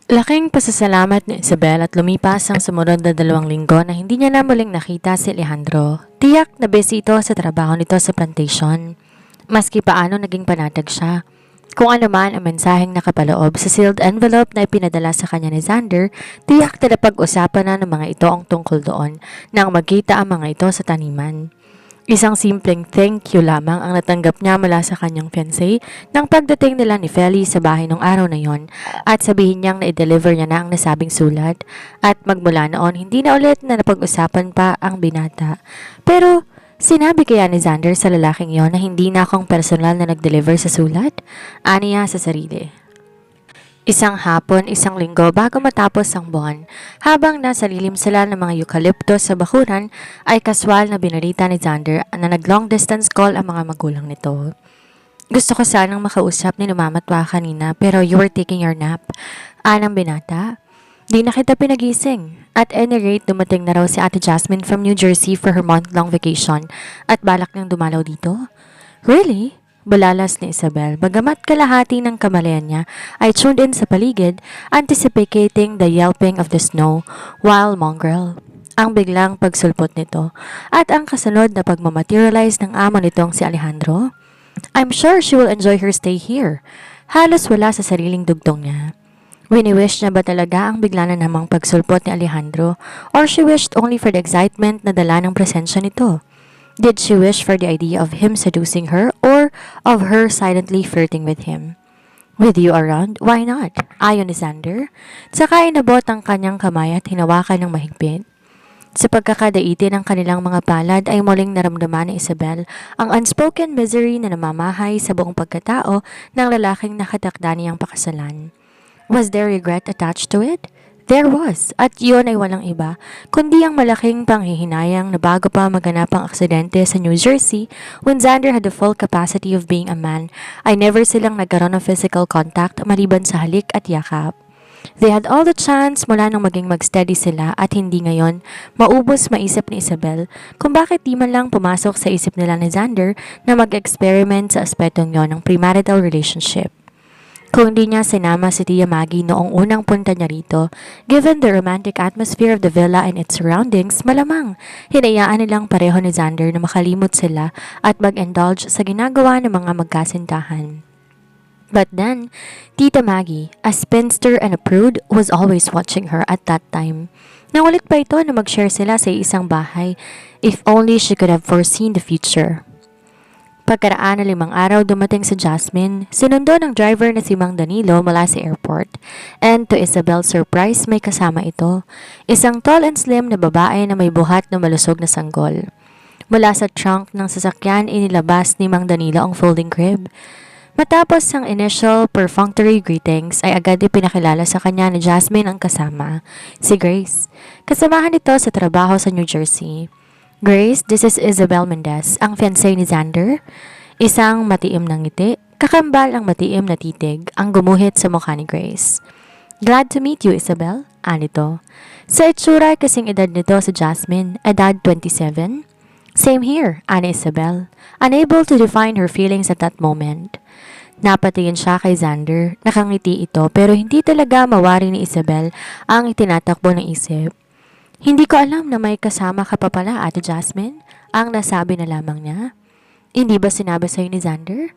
Laking pasasalamat ni Isabel at lumipas ang sumunod na 2 linggo na hindi niya na muling nakita si Alejandro. Tiyak na busy ito sa trabaho nito sa plantation. Maski paano naging panatag siya. Kung ano man ang mensaheng nakapaloob sa sealed envelope na ipinadala sa kanya ni Xander, tiyak na napag-usapan na ng mga ito ang tungkol doon nang magkita ang mga ito sa taniman. Isang simpleng thank you lamang ang natanggap niya mula sa kanyang fiancé nang pagdating nila ni Feli sa bahay nung araw na yon at sabihin niyang na-deliver niya na ang nasabing sulat at magmula noon hindi na ulit na napag-usapan pa ang binata. Pero sinabi kaya ni Xander sa lalaking yon na hindi na akong personal na nag-deliver sa sulat? Aniya sa sarili. Isang hapon, 1 linggo bago matapos ang buwan, habang nasa lilim sila ng mga eucalyptus sa bakuran, ay kaswal na binarita ni Xander na nag-long distance call ang mga magulang nito. Gusto ko sanang makausap ni Mamatwa kanina pero you were taking your nap. Anang binata? Di na kita pinagising. At any rate, dumating na raw si Ate Jasmine from New Jersey for her month-long vacation at balak niyang dumalaw dito. Really? Bulalas ni Isabel, bagamat kalahati ng kamalayan niya ay tuned in sa paligid, anticipating the yelping of the snow, while mongrel. Ang biglang pagsulpot nito at ang kasunod na pagmamaterialize ng amo nitong si Alejandro. I'm sure she will enjoy her stay here. Halos wala sa sariling dugtong niya. Wini-wish niya ba talaga ang bigla na namang pagsulpot ni Alejandro or she wished only for the excitement na dala ng presensya nito? Did she wish for the idea of him seducing her or of her silently flirting with him? With you around, why not? Ayon ni Xander. Saka inabot ang kanyang kamay at hinawakan ng mahigpit. Sa pagkakadaiti ng kanilang mga palad ay muling naramdaman ni Isabel ang unspoken misery na namamahay sa buong pagkatao ng lalaking nakatakda niyang pakasalan. Was there regret attached to it? There was, at yun ay walang iba, kundi ang malaking panghihinayang na bago pa maganap ang aksidente sa New Jersey, when Xander had the full capacity of being a man, ay never silang nagkaroon ng physical contact maliban sa halik at yakap. They had all the chance mula nang maging mag-steady sila at hindi ngayon maubos maisip ni Isabel kung bakit di man lang pumasok sa isip nila ni Xander na mag-experiment sa aspetong yon ng premarital relationship. Kung di niya sinama si Tia Maggie noong unang punta niya rito, given the romantic atmosphere of the villa and its surroundings, malamang hinayaan nilang pareho ni Xander na makalimot sila at mag-indulge sa ginagawa ng mga magkasintahan. But then, Tita Maggie, a spinster and a prude, was always watching her at that time. Nangulit pa ito na mag-share sila sa isang bahay, if only she could have foreseen the future. Pagkaraan na 5 araw dumating si Jasmine, sinundo ng driver na si Mang Danilo mula sa airport. And to Isabel's surprise, may kasama ito. Isang tall and slim na babae na may buhat na malusog na sanggol. Mula sa trunk ng sasakyan, inilabas ni Mang Danilo ang folding crib. Matapos ang initial perfunctory greetings ay agad ipinakilala sa kanya ni Jasmine ang kasama, si Grace. Kasamahan ito sa trabaho sa New Jersey. Grace, this is Isabel Mendez, ang fiancé ni Xander. Isang matiim na ngiti, kakambal ang matiim na titig, ang gumuhit sa mukha ni Grace. Glad to meet you, Isabel, anito. Sa itsura kasing edad nito sa Jasmine, edad 27. Same here, ani Isabel, unable to define her feelings at that moment. Napatingin siya kay Xander, nakangiti ito pero hindi talaga mawari ni Isabel ang itinatakbo ng isip. Hindi ko alam na may kasama ka pa pala, Ate Jasmine, ang nasabi na lamang niya. Hindi ba sinabi sa'yo ni Xander?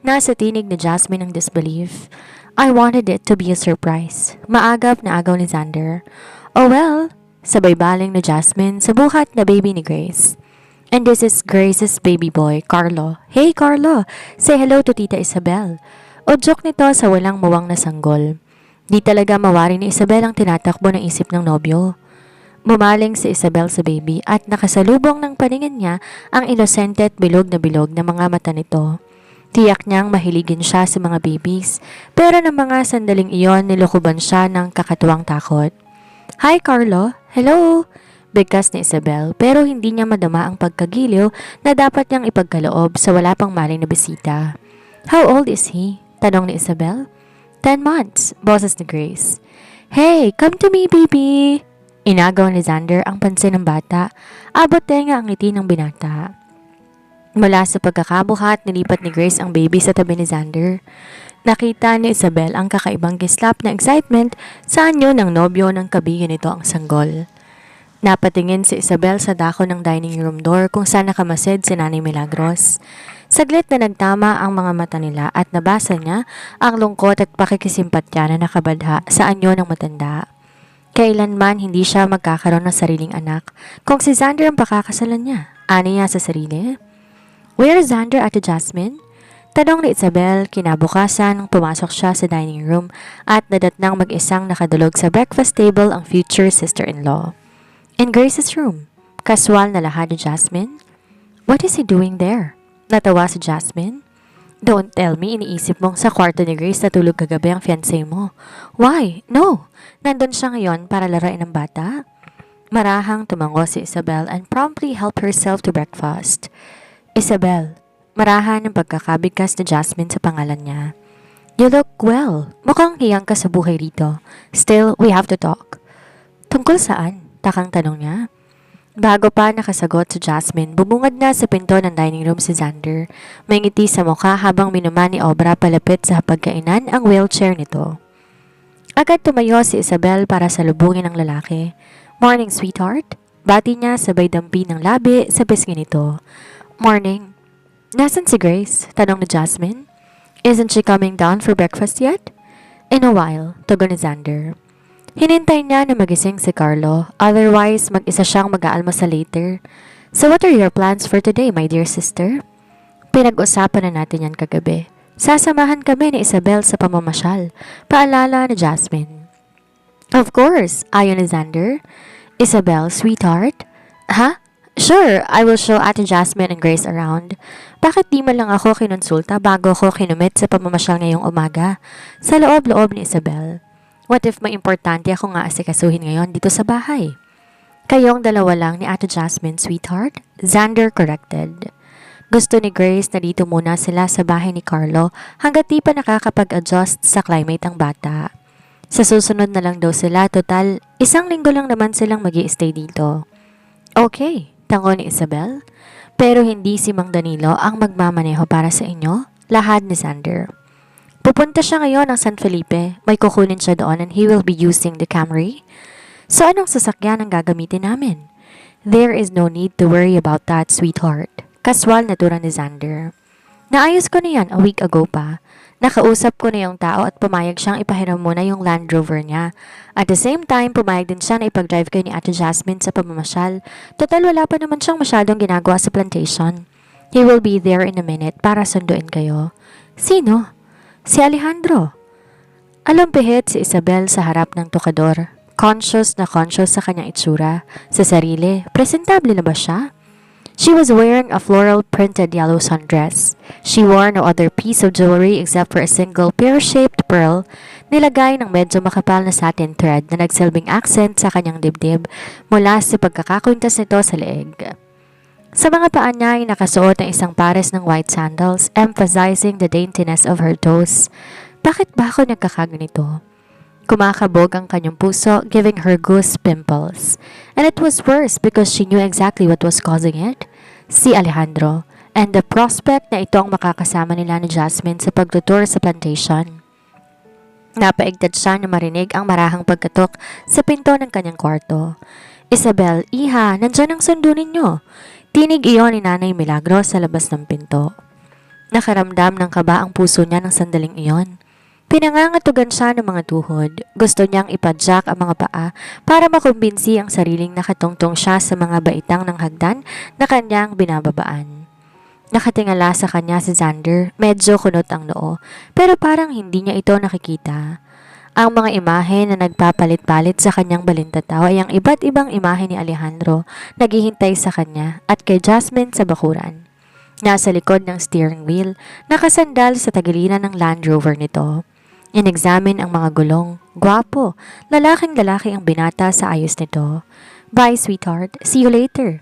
Nasa tinig ni Jasmine ang disbelief. I wanted it to be a surprise. Maagap na agaw ni Xander. Oh well, sabay baling ni Jasmine sa buhat na baby ni Grace. And this is Grace's baby boy, Carlo. Hey Carlo, say hello to Tita Isabel. Udyok nito sa walang muwang na sanggol. Di talaga mawari ni Isabel ang tinatakbo ng isip ng nobyo. Mumaling si Isabel sa baby at nakasalubong ng paningin niya ang inosente at bilog na mga mata nito. Tiyak niyang mahiligin siya sa mga babies, pero ng mga sandaling iyon nilukuban siya ng kakatuwang takot. Hi Carlo! Hello! Bigkas ni Isabel pero hindi niya madama ang pagkagiliw na dapat niyang ipagkaloob sa wala pang maling na bisita. How old is he? Tanong ni Isabel. 10 months, boses ni Grace. Hey, come to me baby! Inagaw ni Xander ang pansin ng bata, abot tenga ang ngiti ng binata. Mula sa pagkakabuhat, nilipat ni Grace ang baby sa tabi ni Xander. Nakita ni Isabel ang kakaibang gislap na excitement sa anyo ng nobyo ng kabigyan nito ang sanggol. Napatingin si Isabel sa dako ng dining room door kung saan nakamasid si Nanay Milagros. Saglit na nagtama ang mga mata nila at nabasa niya ang lungkot at pakikisimpatya na nakabadha sa anyo ng matanda. Kailanman hindi siya magkakaroon ng sariling anak kung si Xander ang pakakasalan niya. Ani niya sa sarili. Where is Xander, Ate Jasmine? Tanong ni Isabel kinabukasan nang pumasok siya sa dining room at nadatnang mag-isang nakadulog sa breakfast table ang future sister-in-law. In Grace's room, kaswal na lahad ni Jasmine. What is he doing there? Natawa si Jasmine. Don't tell me iniisip mong sa kwarto ni Grace na tulog kagabi ang fiancé mo. Why? No. Nandun siya ngayon para laruin ng bata. Marahang tumango si Isabel and promptly helped herself to breakfast. Isabel, marahan ang pagkakabigkas ni Jasmine sa pangalan niya. You look well. Mukhang hiyang ka sa buhay rito. Still, we have to talk. Tungkol saan? Takang tanong niya. Bago pa nakasagot si Jasmine, bumungad na sa pinto ng dining room si Xander. May ngiti sa mukha habang minuman ni Obra palapit sa hapagkainan ang wheelchair nito. Agad tumayo si Isabel para salubungin ang lalaki. Morning, sweetheart. Bati niya sabay dampi ng labi sa pisngi nito. Morning. Nasaan si Grace? Tanong ni Jasmine. Isn't she coming down for breakfast yet? In a while, tugon ni Xander. Hinintay niya na magising si Carlo, otherwise mag-isa siyang mag-aalmusal later. So what are your plans for today, my dear sister? Pinag-usapan na natin yan kagabi. Sasamahan kami ni Isabel sa pamamasyal, paalala ni Jasmine. Of course, ayon ni Xander. Isabel, sweetheart? Ha? Sure, I will show Ate Jasmine and Grace around. Bakit di man lang ako kinonsulta bago ako kinumit sa pamamasyal ngayong umaga? Sa loob-loob ni Isabel. What if may importante ako nga asikasuhin ngayon dito sa bahay? Kayong dalawa lang ni Ate Jasmine, sweetheart? Xander corrected. Gusto ni Grace na dito muna sila sa bahay ni Carlo hanggat di pa nakakapag-adjust sa climate ang bata. Sa susunod na lang daw sila, total, 1 linggo lang naman silang mag-i-stay dito. Okay, tango ni Isabel. Pero hindi si Mang Danilo ang magmamaneho para sa inyo, lahad ni Xander. Pupunta siya ngayon ng San Felipe. May kukunin siya doon and he will be using the Camry. So anong sasakyan ang gagamitin namin? There is no need to worry about that, sweetheart. Kaswal na tura ni Xander. Naayos ko na yan a week ago pa. Nakausap ko na yung tao at pumayag siyang ipahiram muna yung Land Rover niya. At the same time, pumayag din siya na ipag-drive kayo ni Ate Jasmine sa pamamasyal. Total wala pa naman siyang masyadong ginagawa sa plantation. He will be there in a minute para sunduin kayo. Sino? Si Alejandro. Alumpihit si Isabel sa harap ng tukador. Conscious na conscious sa kanyang itsura. Sa sarili, presentable na ba siya? She was wearing a floral printed yellow sundress. She wore no other piece of jewelry except for a single pear-shaped pearl nilagay ng medyo makapal na satin thread na nagsilbing accent sa kanyang dibdib mula sa pagkakakwintas nito sa leeg. Sa mga paa niya ay nakasuot ng isang pares ng white sandals, emphasizing the daintiness of her toes. Bakit ba ako nagkakaganito? Kumakabog ang kanyang puso, giving her goose pimples. And it was worse because she knew exactly what was causing it. Si Alejandro, and the prospect na ito ang makakasama nila ni Jasmine sa pagtutur sa plantation. Napaigtad siya na marinig ang marahang pagkatok sa pinto ng kanyang kwarto. Isabel, iha, nandyan ang sundo ninyo. Tinig iyon ni Nanay Milagros sa labas ng pinto. Nakaramdam ng kaba ang puso niya ng sandaling iyon. Pinangangatugan siya ng mga tuhod. Gusto niyang ipadyak ang mga paa para makumbinsi ang sariling nakatungtong siya sa mga baitang ng hagdan na kanyang binababaan. Nakatingala sa kanya si Xander, medyo kunot ang noo, pero parang hindi niya ito nakikita. Ang mga imahe na nagpapalit-palit sa kanyang balintataw ay ang iba't ibang imahe ni Alejandro, naghihintay sa kanya at kay Jasmine sa bakuran. Nasa likod ng steering wheel, nakasandal sa tagiliran ng Land Rover nito. In-examine ang mga gulong. Gwapo, lalaking-lalaki ang binata sa ayos nito. Bye, sweetheart. See you later.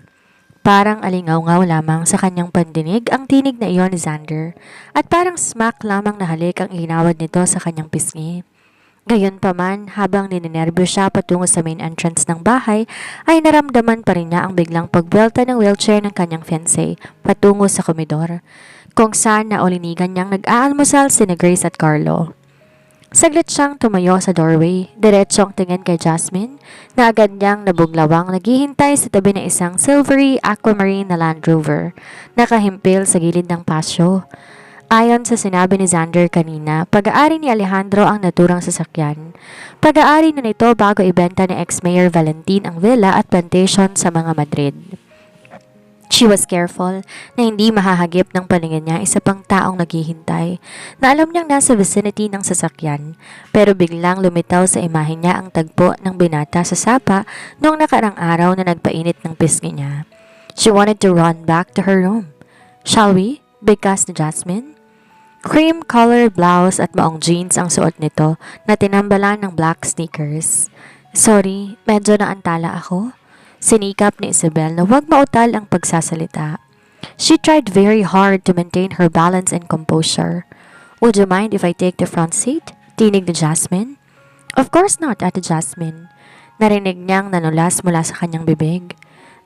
Parang alingaw-ngaw lamang sa kanyang pandinig ang tinig na iyon ni Xander at parang smack lamang na halik ang inawad nito sa kanyang pisngi. Gayunpaman, habang ninenervyo siya patungo sa main entrance ng bahay, ay naramdaman pa rin niya ang biglang pagbuelta ng wheelchair ng kanyang fiancé patungo sa komedor. kung saan naulinigan niyang nag-aalmusal sina Grace at Carlo. Saglit siyang tumayo sa doorway, diretsong tingin kay Jasmine, na agad niyang nabuglawang naghihintay sa tabi ng isang silvery aquamarine na Land Rover, nakahimpil sa gilid ng pasyo. Ayon sa sinabi ni Xander kanina, pag-aari ni Alejandro ang naturang sasakyan. Pag-aari na nito bago ibenta ni ex-mayor Valentin ang villa at plantation sa mga Madrid. She was careful na hindi mahahagip ng paningin niya isa pang taong naghihintay na alam niyang nasa vicinity ng sasakyan, pero biglang lumitaw sa imahe niya ang tagpo ng binata sa sapa noong nakarang araw na nagpainit ng pisngi niya. She wanted to run back to her room. "Shall we?" bigkas ni Jasmine. Cream-colored blouse at maong jeans ang suot nito na tinambalan ng black sneakers. "Sorry, medyo naantala ako." Sinikap ni Isabel na huwag mautal ang pagsasalita. She tried very hard to maintain her balance and composure. "Would you mind if I take the front seat?" tinig ni Jasmine. "Of course not, Ate Jasmine." Narinig niyang nanulas mula sa kanyang bibig.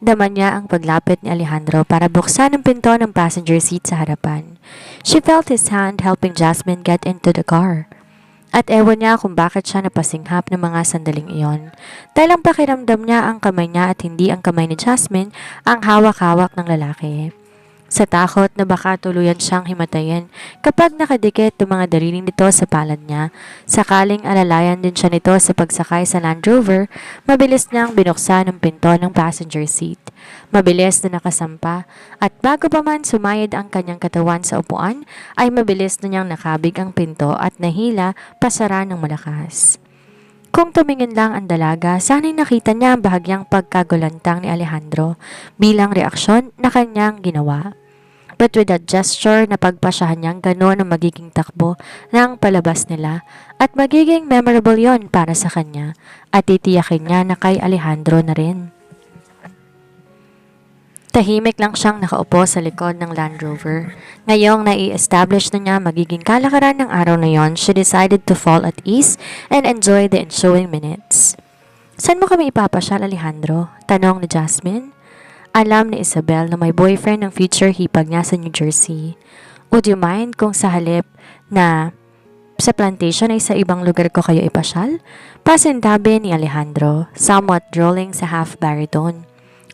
Dama niya ang paglapit ni Alejandro para buksan ang pinto ng passenger seat sa harapan. She felt his hand helping Jasmine get into the car. At ewan niya kung bakit siya napasinghap ng mga sandaling iyon. Dahil ang pakiramdam niya ang kamay niya at hindi ang kamay ni Jasmine ang hawak-hawak ng lalaki. Sa takot na baka tuluyan siyang himatayin kapag nakadikit ang mga dariling nito sa palad niya, sakaling alalayan din siya nito sa pagsakay sa Land Rover, mabilis niyang binuksan ang pinto ng passenger seat. Mabilis na nakasampa at bago pa man sumayad ang kanyang katawan sa upuan, ay mabilis na niyang nakabig ang pinto at nahila pasara ng malakas. Kung tumingin lang ang dalaga, sana'y nakita niya ang bahagyang pagkagulantang ni Alejandro bilang reaksyon na kanyang ginawa. But with that gesture na pagpasyahan niyang gano'n ang magiging takbo ng palabas nila at magiging memorable yon para sa kanya at titiyakin niya na kay Alejandro na rin. Tahimik lang siyang nakaupo sa likod ng Land Rover. Ngayong nai-establish na niya magiging kalakaran ng araw na yon, she decided to fall at ease and enjoy the ensuing minutes. "Saan mo kami ipapasyal, Alejandro?" tanong ni Jasmine. Alam ni Isabel na may boyfriend ng future hipag niya sa New Jersey. "Would you mind kung sa halip na sa plantation ay sa ibang lugar ko kayo ipasyal?" Pasintabi ni Alejandro, somewhat drolling sa half-baritone.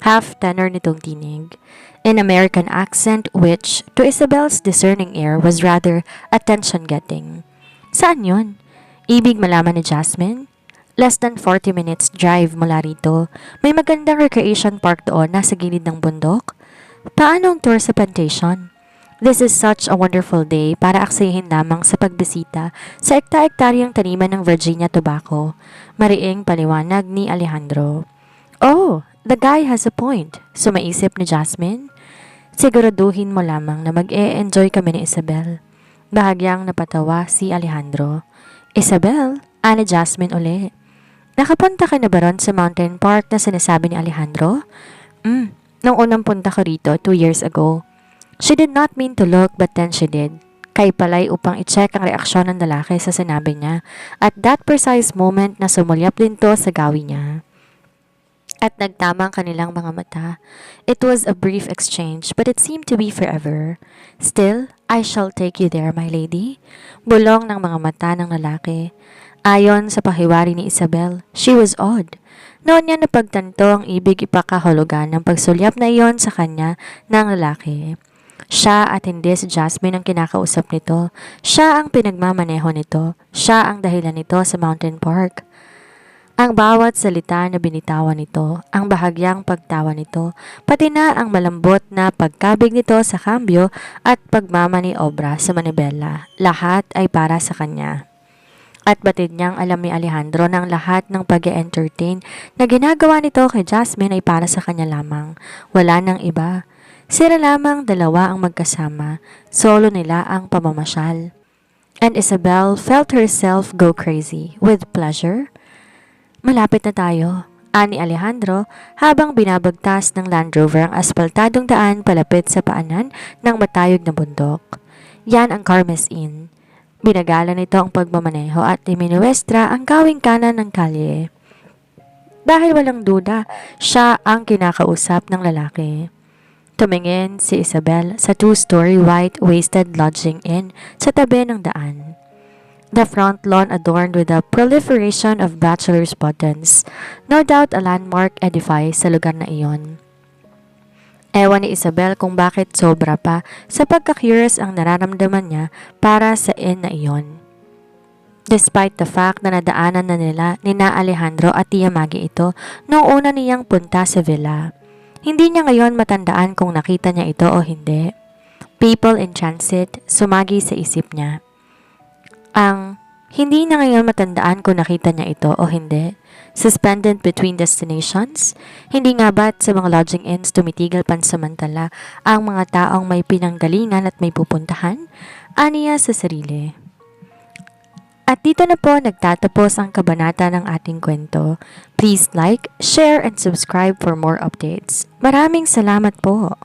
Half-tenor nitong tinig, an American accent which, to Isabel's discerning ear, was rather attention-getting. "Saan yun?" ibig malaman ni Jasmine. "Less than 40 minutes drive mula rito. May magandang recreation park doon nasa gilid ng bundok." "Paano ang tour sa plantation?" "This is such a wonderful day para aksayahin lamang sa pagbisita sa ekta-ektaryang taniman ng Virginia tobacco," mariing paliwanag ni Alejandro. "Oh, the guy has a point," sumaisip ni Jasmine. "Siguraduhin mo lamang na mag-e-enjoy kami ni Isabel." Bahagyang napatawa si Alejandro. "Isabel?" ani Jasmine uli. "Nakapunta ka na ba ron sa mountain park na sinasabi ni Alejandro?" Nung unang punta ko rito 2 years ago." She did not mean to look but then she did. Kay palay upang i-check ang reaksyon ng lalaki sa sinabi niya at that precise moment na sumulyap din to sa gawi niya. At nagtamang kanilang mga mata. It was a brief exchange, but it seemed to be forever. "Still, I shall take you there, my lady." Bulong ng mga mata ng lalaki. Ayon sa pahiwari ni Isabel, she was odd. Noon niya napagtanto ang ibig ipakahulugan ng pagsulyap na iyon sa kanya ng lalaki. Siya at hindi si Jasmine ang kinakausap nito. Siya ang pinagmamaneho nito. Siya ang dahilan nito sa mountain park. Ang bawat salita na binitawan nito, ang bahagyang pagtawa nito, pati na ang malambot na pagkabig nito sa kambyo at pagmamaniobra sa manibela, lahat ay para sa kanya. At batid niyang alam ni Alejandro na ang lahat ng pag-e-entertain na ginagawa nito kay Jasmine ay para sa kanya lamang. Wala nang iba. Sila lamang dalawa ang magkasama, solo nila ang pamamasyal. And Isabel felt herself go crazy with pleasure. "Malapit na tayo," ani Alejandro habang binabagtas ng Land Rover ang asfaltadong daan palapit sa paanan ng matayog na bundok. Yan ang Carmes Inn. Binagala nito ang pagmamaneho at iminuestra ang gawing kanan ng kalye. Dahil walang duda, siya ang kinakausap ng lalaki. Tumingin si Isabel sa two-story white wasted lodging inn sa tabi ng daan. The front lawn adorned with a proliferation of bachelor's buttons, no doubt a landmark edifice sa lugar na iyon. Ewan ni Isabel kung bakit sobra pa sa pagka-curious ang nararamdaman niya para sa inn na iyon. Despite the fact na nadaanan na nila ni na Alejandro at Tia Maggie ito noong una niyang punta sa villa. Hindi niya ngayon matandaan kung nakita niya ito o hindi. People in transit, sumagi sa isip niya. Ang hindi niya ngayon matandaan kung nakita niya ito o hindi. Suspended between destinations? Hindi nga ba't sa mga lodging inns tumitigil pansamantala ang mga taong may pinanggalingan at may pupuntahan? Aniya sa sarili. At dito na po nagtatapos ang kabanata ng ating kwento. Please like, share, and subscribe for more updates. Maraming salamat po!